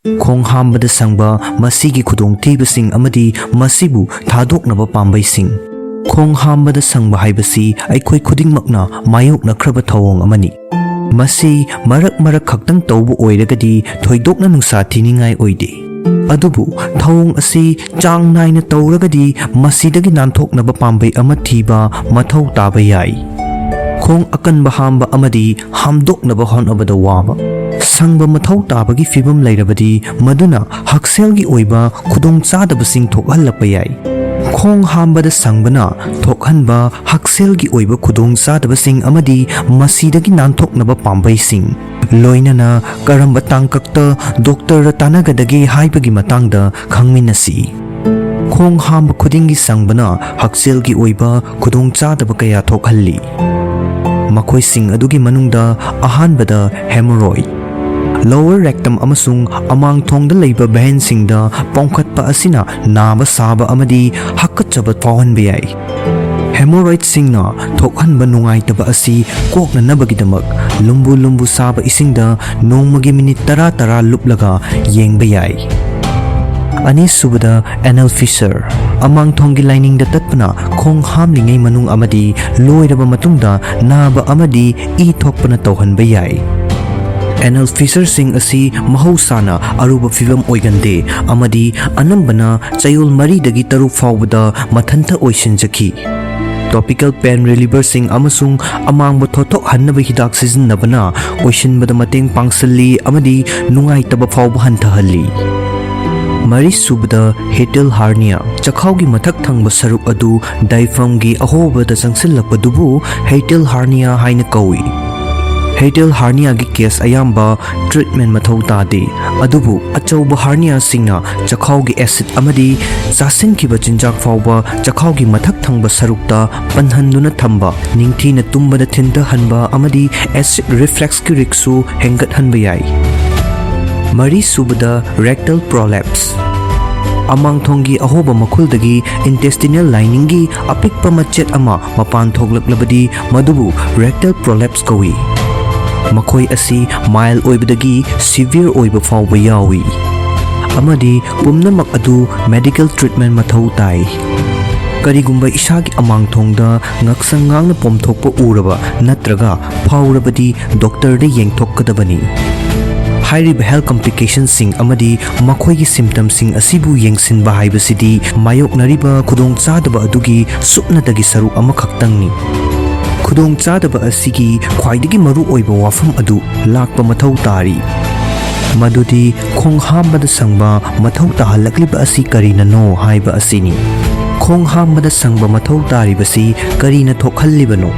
Khong Hambada Shangba Masigi Khudongthiba-sing amadi Mashibu Thadoknaba Pambeising. Khong Hambada Shangba haibasi aikhoi khudingmakna mayoknakraba thawong amani. Masi marak khaktang tawbu oiragadi thoidokna nungsa thiningai oide. Adubu thawong asi chang naina tawragadi masidagi nanthoknaba pambei ama thiba mathau taba yai. Khong akanba hamba amadi hamdoknaba honabada waba. Shangba mathau tabagi fibam lairabadi maduna hakselgi oiba khudongchadabasing thokhalakpa yai. Khong Hambada Shangbana thokhanba hakselgi oiba khudongchadabasing amadi masidagi nanthoknaba Pambeising. Loinana karamba tangkakta doctor tanagadagi haibagi matangda khangminasi. Khong hamba khudingi Shangbana hakselgi oiba khudongchadaba kaya thokhalli. Makoising adugi manungda ahanbada hemorrhoid. Lower rectum amasung amang thongda leiba behensingda pongkhatpa asina naba saba amadi hakkachaba pawhanba yai. Hemorrhoids singna thokhanba nungaitaba asi kokna nabagidamak lumbu saba isingda nongmagi minute 10 luplaga yengba yai. Ani subada anal fissure amang thonggi lining da tatpana khong hamlingai manung amadi loiraba matungda naba amadi e thokpana tawhanba yai. Anal fissure sing asi mahausana aruba fibam oigande amadi anambana chayol mari dagi taruk fawbada mathanta oisinjaki. Topical pain reliever sing amasung amangba thothok hannaba hidak sijinnabana oisinbada mateng pangsalli amadi nungaitaba fawba hantahalli. Mari subada HIATAL hernia chakhawgi mathak thangba saruk adu diaphragm gi ahobada changsilakpadubu HIATAL hernia haina kawi. HIATAL hernia gi case ayamba treatment mathau tade adubu achauba hernia singna chakhawgi acid amadi chasinkiba chinjak fawba chakhawgi mathak thangba sarukta panhanduna thamba ningthina tumbada thinta hanba amadi acid reflux ki riksu hengat hanba yai. Mari subada rectal prolapse amang thonggi ahoba makhul-dagi intestinal lining gi apikpa machet ama mapan thoklaklabadi madubu rectal prolapse kawi. Makhoi asi mild oibadagi severe oiba fawba yawi. Amadi pumnamak adu medical treatment mathau tai. Karigumba isagi amang thongda ngaksang ngangna pomthokpa uraba natraga phawrabadi doctor de yengthokkadabani. Hairiba health complications sing amadi makhoigi symptoms sing asibu yengsinba haibasidi mayoknariba khudongchadaba adugi supnadagi saruk ama khaktangni. Khudongchadaba asigi khwaidagi maru oiba wafam adu lakpa mathau tari. Madudi Khong Hambada Shangba mathau tahalakliba asi karina no haiba asini. Khong Hambada Shangba mathau taribasi karina thokhallibano.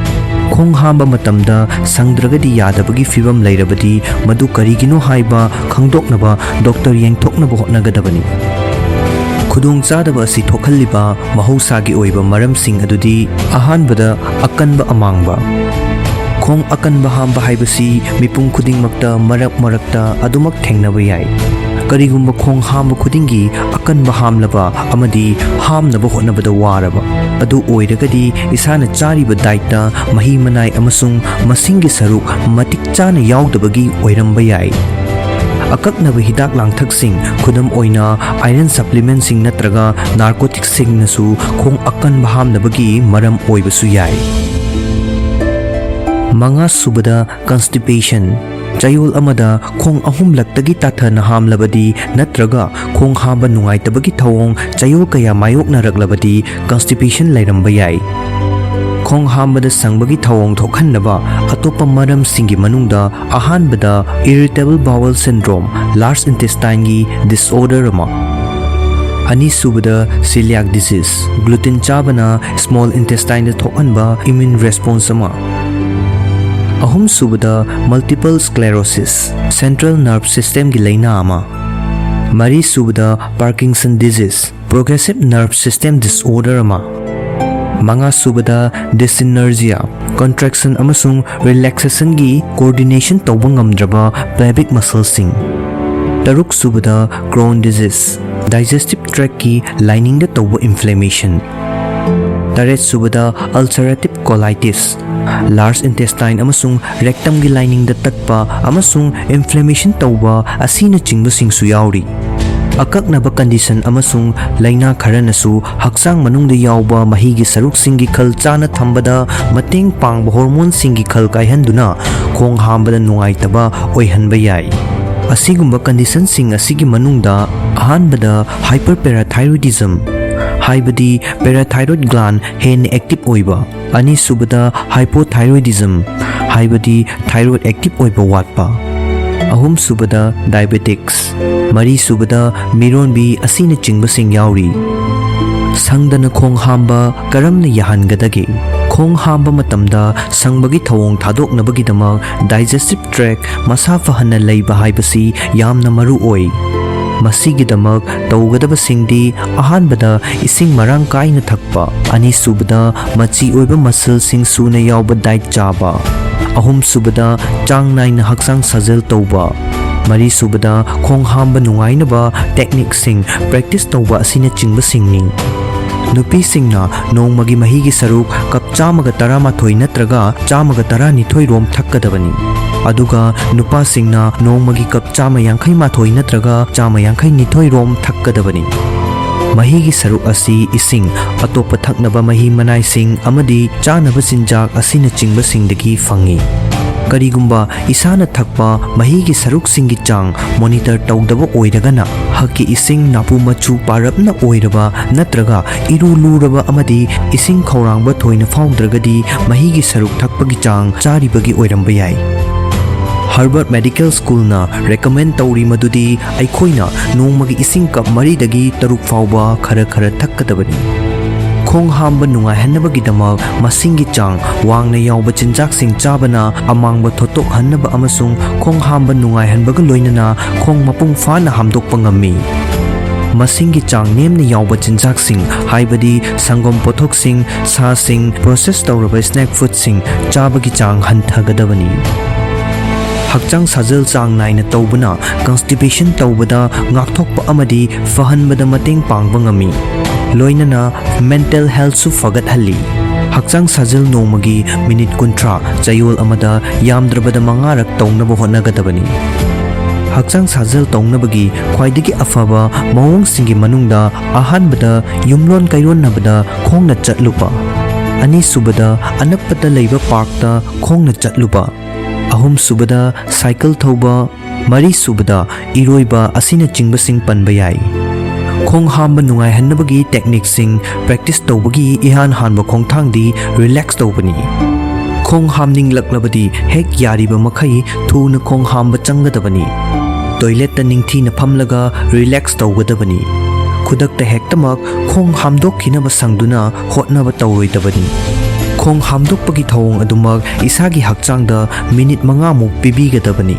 Khong hamba matamda sangdragadi yadabagi fibam lairabadi madu karigino haiba khangdoknaba doctor yengthoknaba hotnagadabani. Khudongchadaba asi thokhalliba mahausagi oiba maramsing adudi ahanbada akanba amangba. Khong akanba hamba haibasi mipung khudingmakta marakta adumak thengnaba yai. Karigumba khong hamba khudingi akanba hamlaba amadi hamnaba hotnabada waraba adu oiragadi isana chariba daita mahi manai amasung masingi saruk matik chana yaudabagi oiramba yai. Akaknaba hidak langthaksing khudam oina iron supplement sing natraga narcotics sing nasu khong akanba hamnabagi maram oibasu yai. Manga subada constipation chayol amada khong ahumlaktagi tathana hamlabadi natraga khong hamba nungaitabagi thawong chayol kaya mayokna raglabadi constipation lairamba yai. Khong hambada sangbagi thawong thokhannaba atopa maram singi manungda ahanbada irritable bowel syndrome large intestine gi disorder ama. Ani subada celiac disease gluten chabana small intestine thokhanba immune response ama. Ahum subada multiple sclerosis central nerve system gi laina ama. Mari subada Parkinson disease progressive nerve system disorder ama. Manga subada dyssynergia contraction amasung relaxation gi coordination tawba ngamdraba pelvic muscle sing. Taruk subada Crohn's disease digestive tract ki lining da tawba inflammation. Taret subada ulcerative colitis Large intestine amasung rectum gi lining da tatpa amasung inflammation tauba asina chingbasingsu yauri. Akaknaba condition amasung laina kharanasu haksang manungda yauba mahigi saruksingi khal chana thambada mateng pangba hormone singi khal kaihanduna khong hambada nungaitaba oihanba yai. Asigumba condition sing asigi manungda ahanbada hyperparathyroidism haibadi parathyroid gland hen active oiba. Ani subada hypothyroidism haibadi thyroid active oiba watpa. Ahum subada diabetics. Mari subada mironbi asina chingbasing yauri. Sangdana khong hamba karamna yahangadage. Khong hamba matamda sangbagi thawong thadoknabagidamag digestive tract masa fahanna leiba haibasi yamna maru oi. Masigidamag tawgadabasingdi ahanbada ising marang kaina thakpa. Ani subada machi oiba muscle sing suna yauba diet chaba. Ahum subada chang naina haksang sajal tauba. Mari subada khong hamba nungainaba technique sing practice tauba asina chingbasingni. Nupi singna nongmagi mahigi saruk kap chamaga taramathoi natraga chamaga taranithoi rom thakkadabani. Aduga nupa singna nongmagi kap chama yankhai mathoi natraga chama yankhai nithoi rom thakkadabani. Mahigi saruk asi ising atopa thaknaba mahi manai sing amadi chanaba chinjak asina chingbasingdagi fangi. Karigumba isana thakpa mahigi saruk singi chang monitor tawdaba oiragana haki ising napu machu parapna oiraba natraga iru luraba amadi ising khorangba thoina faundragadi mahigi saruk thakpagi chang charibagi oiramba yai. Harvard Medical School na recommend tauri madudi aikhoina nongmagi ising kap maridagi taruk fauba khara thakkadabani. Khong hamba nungaihanabagidamag masingi chang wangna yauba chinjaksing chabana amangba thotok hannaba amasung khong hamba nungaihanbaga loinana khong mapung fana hamdokpa ngammi. Masingi chang nemna yauba chinjaksing haibadi sangom pothoksing sasing process tauraba snack food sing chabagi chang hanthagadabani. Hakchang sajal chang naina taubana constipation taubada ngakthokpa amadi fahanbada mateng pangba ngami. Loinana mental health su fagathalli. Hakchang sajal nongmagi minute kuntra chayol amada yamdrabada mangarak taungnaba hotnagadabani. Hakchang sajal taungnabagi khwaidagi afaba mawong singi manungda ahanbada yumlon kairon nabada khongna chatlupa. Ani subada anakpata leiba parkta khongna chatlupa. Ahum subada cycle thauba. Mari subada iroiba asina chingbasing panba yai. Khong hamba nungaihanabagi technique sing practice tawbagi ihan hanba khongthangdi relax tawbani. Khong hamning laklabadi hek yariba makhai thuna khong hamba changadabani. Toilet ta ningthina phamlaga relax tawgadabani. Khudakta hektamak khong hamdokhinaba sangduna hotnaba tawroidabani. Khong hamdokpagi thawong adumag isagi hakchangda minute 5 muk pibigadabani.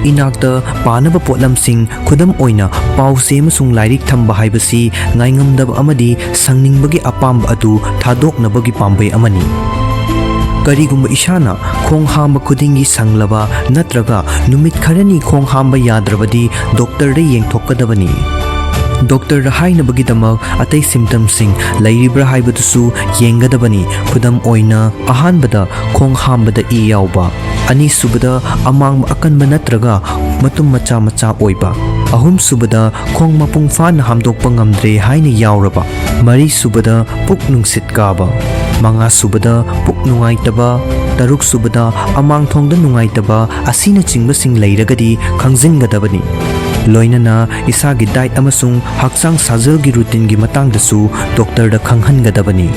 Inakta panaba potlamsing khudam oina pause amasung lairik thamba haibasi ngaingamdaba amadi sangningbagi apamba adu thadoknabagi pambai amani. Karigumba ishana khong hamba khudingi sanglaba natraga numit kharani khong hamba yadrabadi doctor da yengthokadabani. Doctor da hainabagidamag atay symptoms sing lairibra haibadusu yengadabani. Khudam oina ahanbada khong hambada I yauba. Ani subada amang akanba natraga matum macha oiba. Ahum subada khong mapung fana hamdokpa ngamdre haina yauraba. Mari subada puk nungsit kaba. Manga subada puk nungaitaba. Taruk subada amang thongda nungaitaba asina chingbasing lairagadi khangzingadabani. Loinana isagi diet amasung haksang sajalgi routine gi matangdasu doctor da khanghangadabani.